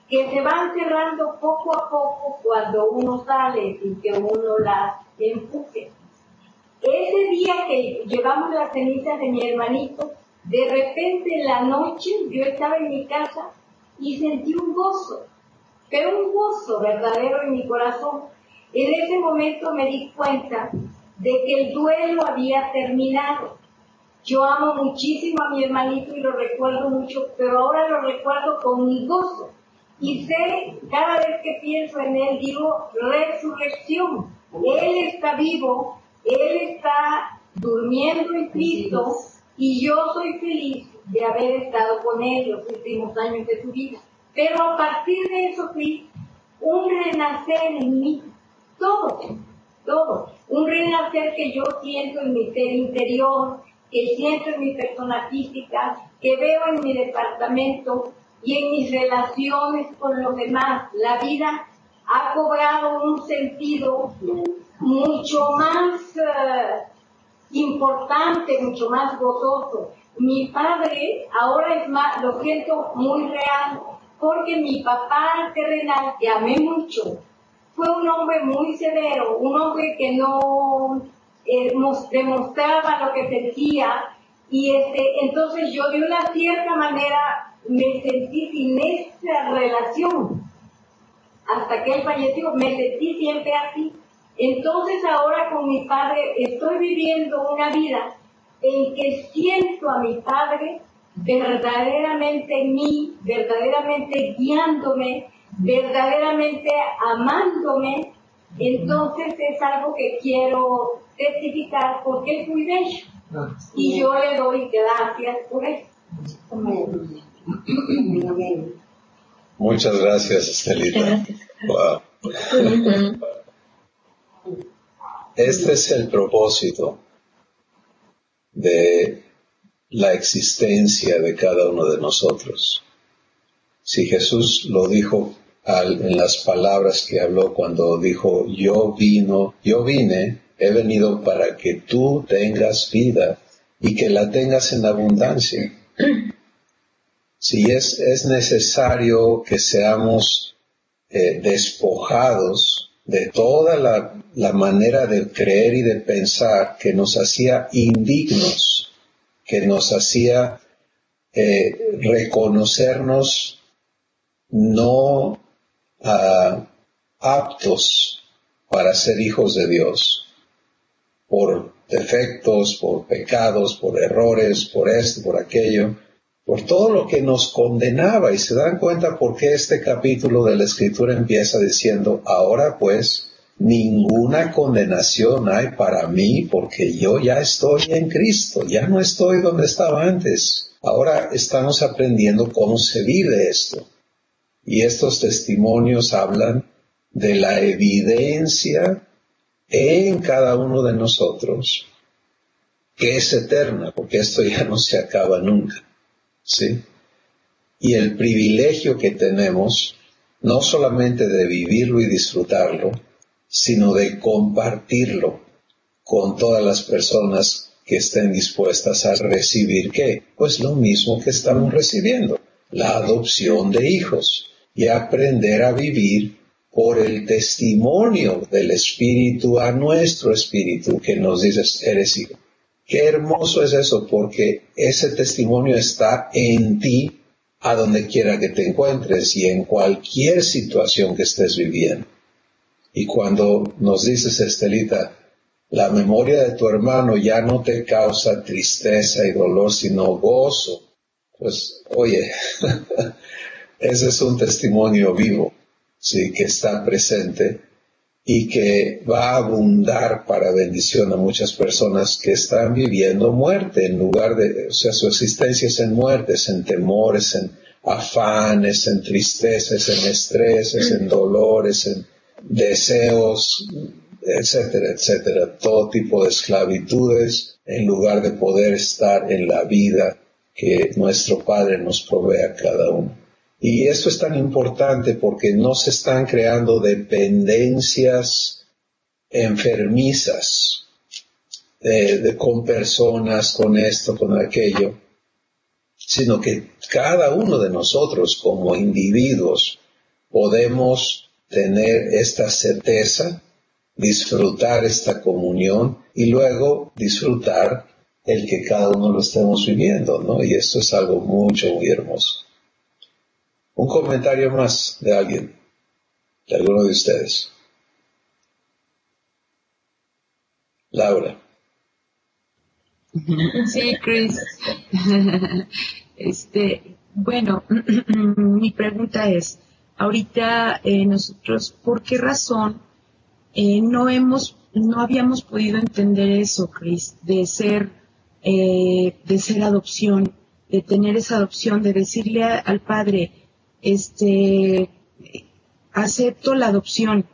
que se van cerrando poco a poco cuando uno sale sin que uno las empuje. Ese día que llevamos las cenizas de mi hermanito, de repente en la noche yo estaba en mi casa y sentí un gozo, pero un gozo verdadero en mi corazón. En ese momento me di cuenta de que el duelo había terminado. Yo amo muchísimo a mi hermanito y lo recuerdo mucho, pero ahora lo recuerdo con un gozo. Y sé, cada vez que pienso en Él, digo resurrección. Él está vivo, Él está durmiendo en Cristo, y yo soy feliz de haber estado con Él los últimos años de su vida. Pero a partir de eso fui un renacer en mí, todo. Un renacer que yo siento en mi ser interior, que siento en mi persona física, que veo en mi departamento y en mis relaciones con los demás. La vida ha cobrado un sentido mucho más importante, mucho más gozoso. Mi padre ahora es más, lo siento muy real, porque mi papá terrenal, que amé mucho, fue un hombre muy severo, un hombre que no demostraba lo que sentía, y entonces yo de una cierta manera me sentí sin esa relación. Hasta que él falleció, me sentí siempre así. Entonces ahora con mi padre estoy viviendo una vida en que siento a mi padre verdaderamente en mí, verdaderamente guiándome, verdaderamente amándome. Entonces es algo que quiero testificar porque es muy bello. Y yo le doy gracias por eso. Amén. Amén. Muchas gracias, Estelita. Gracias. Wow. Este es el propósito de la existencia de cada uno de nosotros. Si Jesús lo dijo en las palabras que habló cuando dijo, yo vine, he venido para que tú tengas vida y que la tengas en abundancia. Si es necesario que seamos despojados de toda la manera de creer y de pensar que nos hacía indignos, que nos hacía reconocernos no aptos para ser hijos de Dios, por defectos, por pecados, por errores, por esto, por aquello, por todo lo que nos condenaba. Y se dan cuenta por qué este capítulo de la Escritura empieza diciendo, ahora pues, ninguna condenación hay para mí, porque yo ya estoy en Cristo, ya no estoy donde estaba antes. Ahora estamos aprendiendo cómo se vive esto. Y estos testimonios hablan de la evidencia en cada uno de nosotros, que es eterna, porque esto ya no se acaba nunca, ¿sí? Y el privilegio que tenemos, no solamente de vivirlo y disfrutarlo, sino de compartirlo con todas las personas que estén dispuestas a recibir, ¿qué? Pues lo mismo que estamos recibiendo, la adopción de hijos, y aprender a vivir por el testimonio del Espíritu a nuestro espíritu, que nos dice, eres hijo. Qué hermoso es eso, porque ese testimonio está en ti, a donde quiera que te encuentres y en cualquier situación que estés viviendo. Y cuando nos dices, Estelita, la memoria de tu hermano ya no te causa tristeza y dolor, sino gozo, pues, oye, ese es un testimonio vivo, sí, que está presente y que va a abundar para bendición a muchas personas que están viviendo muerte en lugar de, o sea, su existencia es en muertes, en temores, en afanes, en tristezas, en estreses, en dolores, en deseos, etcétera, etcétera, todo tipo de esclavitudes, en lugar de poder estar en la vida que nuestro Padre nos provee a cada uno. Y esto es tan importante porque no se están creando dependencias enfermizas con personas, con esto, con aquello, sino que cada uno de nosotros como individuos podemos tener esta certeza, disfrutar esta comunión y luego disfrutar el que cada uno lo estemos viviendo, ¿no? Y esto es algo muy hermoso. Un comentario más de alguien, de alguno de ustedes. Laura. Sí, Chris. Bueno, mi pregunta es, ahorita nosotros, ¿por qué razón no habíamos podido entender eso, Cris, de ser adopción, de tener esa adopción, de decirle al padre, acepto la adopción?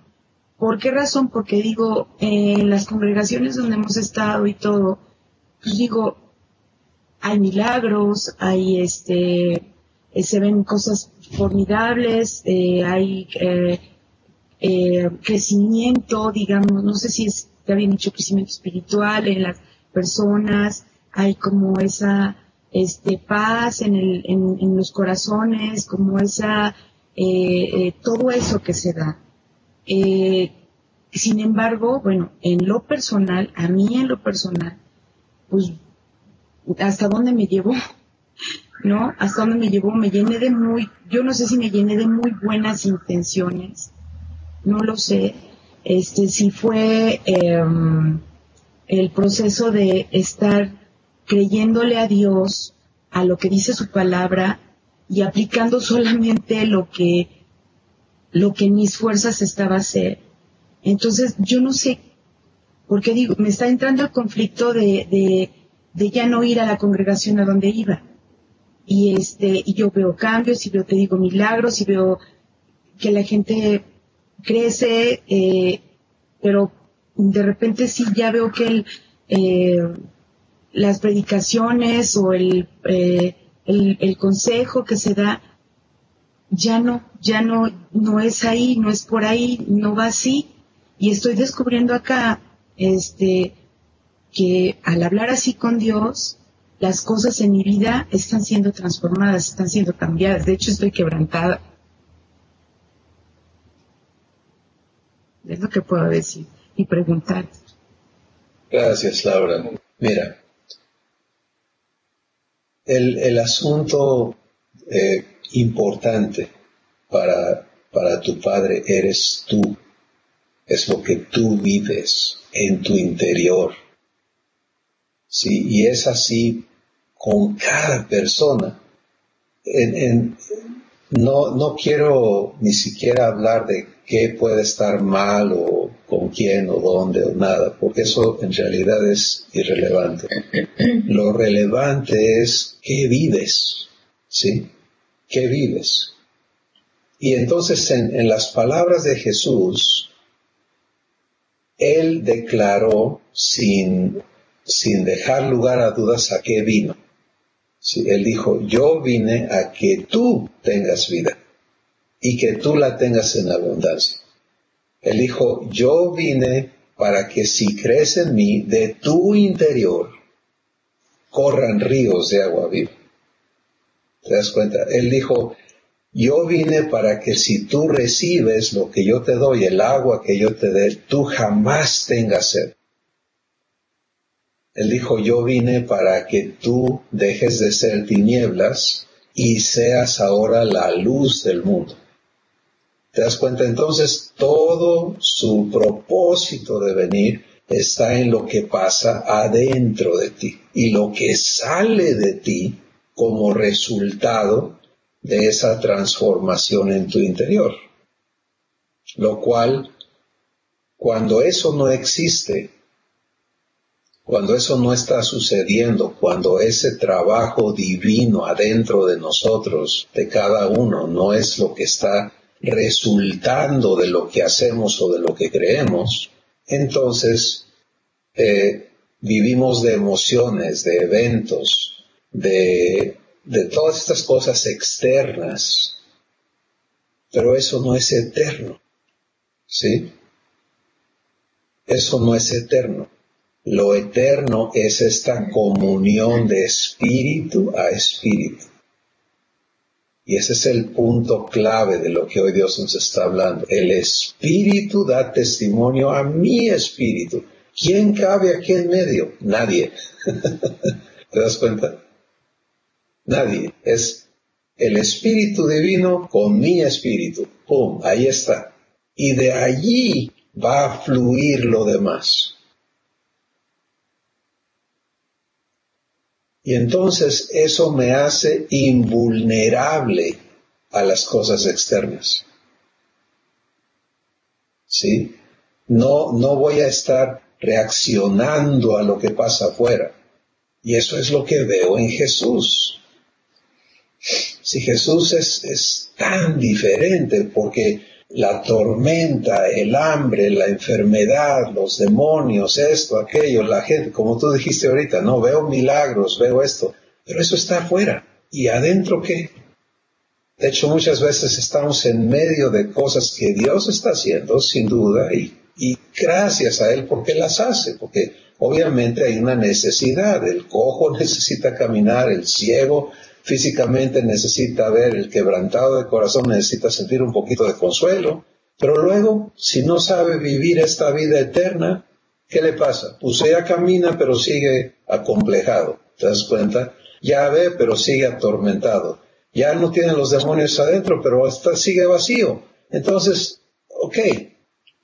¿Por qué razón? Porque digo, en las congregaciones donde hemos estado y todo, pues digo, hay milagros, hay se ven cosas formidables, hay crecimiento, digamos, no sé si está bien dicho, crecimiento espiritual en las personas, hay como esa paz en los corazones, como esa todo eso que se da. Sin embargo, bueno, a mí en lo personal, pues, ¿hasta dónde me llevó? ¿No? ¿Hasta dónde me llevó? Yo no sé si me llené de muy buenas intenciones, no lo sé, si fue el proceso de estar creyéndole a Dios, a lo que dice su palabra, y aplicando solamente lo que en mis fuerzas estaba a hacer. Entonces, yo no sé, porque digo, me está entrando el conflicto de ya no ir a la congregación a donde iba. Y yo veo cambios, y veo, te digo, milagros, y veo que la gente crece, pero de repente sí ya veo que las predicaciones o el consejo que se da ya no es ahí, no es por ahí, no va así. Y estoy descubriendo acá, que al hablar así con Dios, las cosas en mi vida están siendo transformadas, están siendo cambiadas. De hecho, estoy quebrantada. Es lo que puedo decir y preguntar. Gracias, Laura. Mira, el asunto importante para tu padre eres tú. Es lo que tú vives en tu interior. Sí, y es así con cada persona. No quiero ni siquiera hablar de qué puede estar mal o con quién o dónde o nada, porque eso en realidad es irrelevante. Lo relevante es qué vives, ¿sí? ¿Qué vives? Y entonces en las palabras de Jesús, Él declaró sin dejar lugar a dudas a qué vino. Sí, Él dijo, yo vine a que tú tengas vida y que tú la tengas en abundancia. Él dijo, yo vine para que si crees en mí, de tu interior corran ríos de agua viva. ¿Te das cuenta? Él dijo, yo vine para que si tú recibes lo que yo te doy, el agua que yo te dé, tú jamás tengas sed. Él dijo, yo vine para que tú dejes de ser tinieblas y seas ahora la luz del mundo. ¿Te das cuenta? Entonces, todo su propósito de venir está en lo que pasa adentro de ti y lo que sale de ti como resultado de esa transformación en tu interior. Lo cual, cuando eso no existe, cuando eso no está sucediendo, cuando ese trabajo divino adentro de nosotros, de cada uno, no es lo que está resultando de lo que hacemos o de lo que creemos, entonces vivimos de emociones, de eventos, de todas estas cosas externas, pero eso no es eterno, ¿sí? Eso no es eterno. Lo eterno es esta comunión de espíritu a espíritu. Y ese es el punto clave de lo que hoy Dios nos está hablando. El espíritu da testimonio a mi espíritu. ¿Quién cabe aquí en medio? Nadie. ¿Te das cuenta? Nadie. Es el espíritu divino con mi espíritu. ¡Pum! Ahí está. Y de allí va a fluir lo demás. Y entonces eso me hace invulnerable a las cosas externas. ¿sí? No voy a estar reaccionando a lo que pasa afuera. Y eso es lo que veo en Jesús. Si Jesús es tan diferente, porque la tormenta, el hambre, la enfermedad, los demonios, esto, aquello, la gente, como tú dijiste ahorita, no, veo milagros, veo esto, pero eso está afuera. ¿Y adentro qué? De hecho, muchas veces estamos en medio de cosas que Dios está haciendo, sin duda, y gracias a Él porque las hace, porque obviamente hay una necesidad. El cojo necesita caminar, el ciego físicamente necesita ver, el quebrantado de corazón necesita sentir un poquito de consuelo, pero luego, si no sabe vivir esta vida eterna, ¿qué le pasa? Pues ella camina, pero sigue acomplejado, ¿te das cuenta? Ya ve, pero sigue atormentado. Ya no tiene los demonios adentro, pero sigue vacío. Entonces, ok,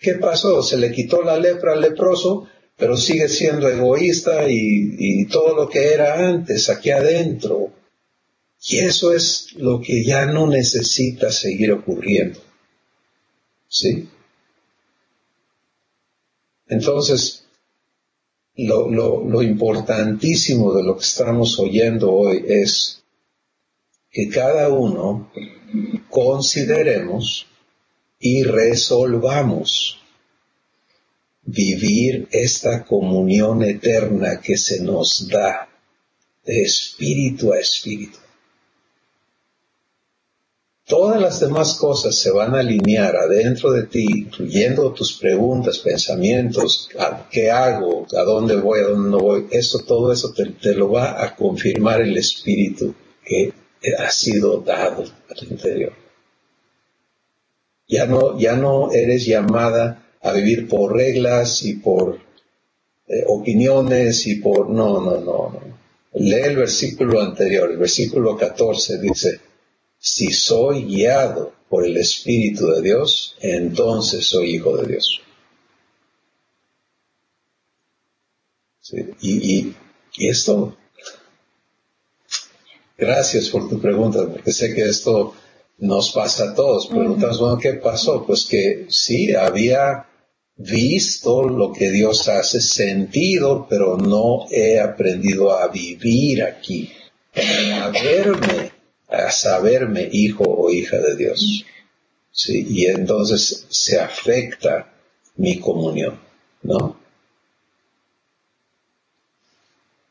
¿qué pasó? Se le quitó la lepra al leproso, pero sigue siendo egoísta y todo lo que era antes, aquí adentro. Y eso es lo que ya no necesita seguir ocurriendo. ¿Sí? Entonces, lo importantísimo de lo que estamos oyendo hoy es que cada uno consideremos y resolvamos vivir esta comunión eterna que se nos da de espíritu a espíritu. Todas las demás cosas se van a alinear adentro de ti, incluyendo tus preguntas, pensamientos, ¿qué hago? ¿A dónde voy? ¿A dónde no voy? Todo eso te lo va a confirmar el Espíritu que ha sido dado a tu interior. Ya no eres llamada a vivir por reglas y por opiniones y por... No. Lee el versículo anterior, el versículo 14 dice... Si soy guiado por el Espíritu de Dios, entonces soy hijo de Dios. ¿Sí? Y esto, gracias por tu pregunta, porque sé que esto nos pasa a todos. Preguntamos, bueno, ¿qué pasó? Pues que sí, había visto lo que Dios hace, sentido, pero no he aprendido a vivir aquí, a saberme hijo o hija de Dios. ¿Sí? Y entonces se afecta mi comunión, ¿no?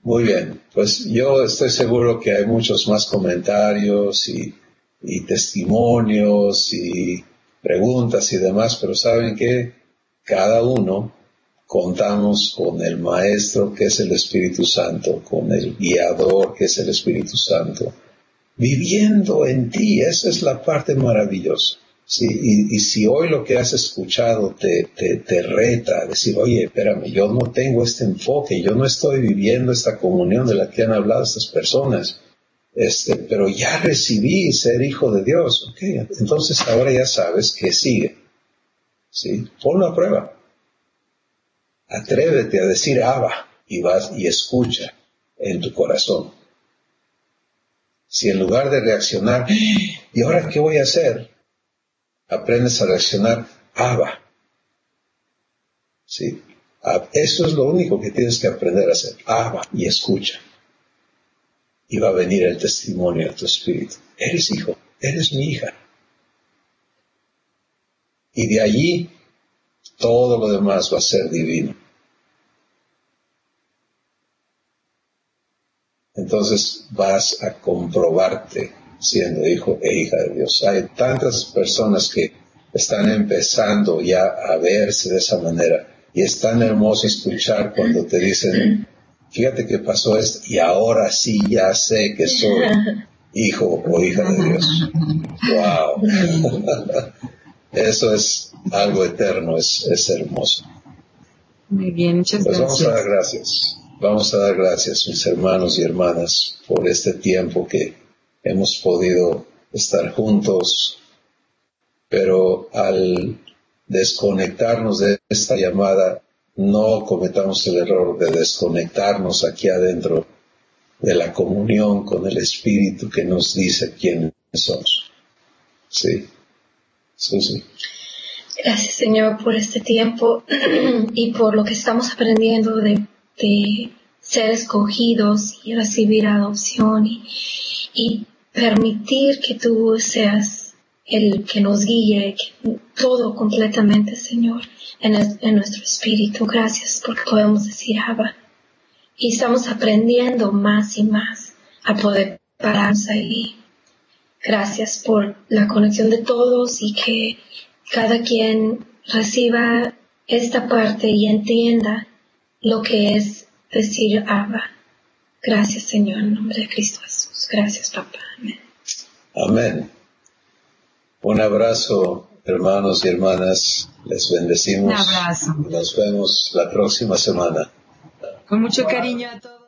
Muy bien, pues yo estoy seguro que hay muchos más comentarios y testimonios y preguntas y demás, pero ¿saben qué? Cada uno contamos con el Maestro que es el Espíritu Santo, con el Guiador que es el Espíritu Santo, viviendo en ti. Esa es la parte maravillosa. Sí, y si hoy lo que has escuchado te reta a decir, oye, espérame, yo no tengo este enfoque, yo no estoy viviendo esta comunión de la que han hablado estas personas, pero ya recibí ser hijo de Dios, ok, entonces ahora ya sabes que sigue. Sí, ponlo a prueba. Atrévete a decir Abba y vas y escucha en tu corazón. Si en lugar de reaccionar, ¿y ahora qué voy a hacer? Aprendes a reaccionar, Abba. ¿Sí? Eso es lo único que tienes que aprender a hacer, Abba, y escucha. Y va a venir el testimonio de tu espíritu. Eres hijo, eres mi hija. Y de allí, todo lo demás va a ser divino. Entonces vas a comprobarte siendo hijo e hija de Dios. Hay tantas personas que están empezando ya a verse de esa manera y es tan hermoso escuchar cuando te dicen, fíjate que pasó esto y ahora sí ya sé que soy hijo o hija de Dios. ¡Wow! Eso es algo eterno, es hermoso. Muy bien, muchas gracias. Vamos a dar gracias. Vamos a dar gracias, mis hermanos y hermanas, por este tiempo que hemos podido estar juntos, pero al desconectarnos de esta llamada, no cometamos el error de desconectarnos aquí adentro de la comunión con el Espíritu que nos dice quiénes somos. Sí. Susi. Gracias, Señor, por este tiempo y por lo que estamos aprendiendo de ser escogidos y recibir adopción y permitir que tú seas el que nos guíe, que todo completamente, Señor, en nuestro espíritu. Gracias porque podemos decir Abba. Y estamos aprendiendo más y más a poder pararnos ahí. Gracias por la conexión de todos y que cada quien reciba esta parte y entienda lo que es decir Abba. Gracias, Señor, en nombre de Cristo Jesús. Gracias, Papá. Amén. Amén. Un abrazo, hermanos y hermanas. Les bendecimos. Un abrazo. Nos vemos la próxima semana. Con mucho cariño a todos.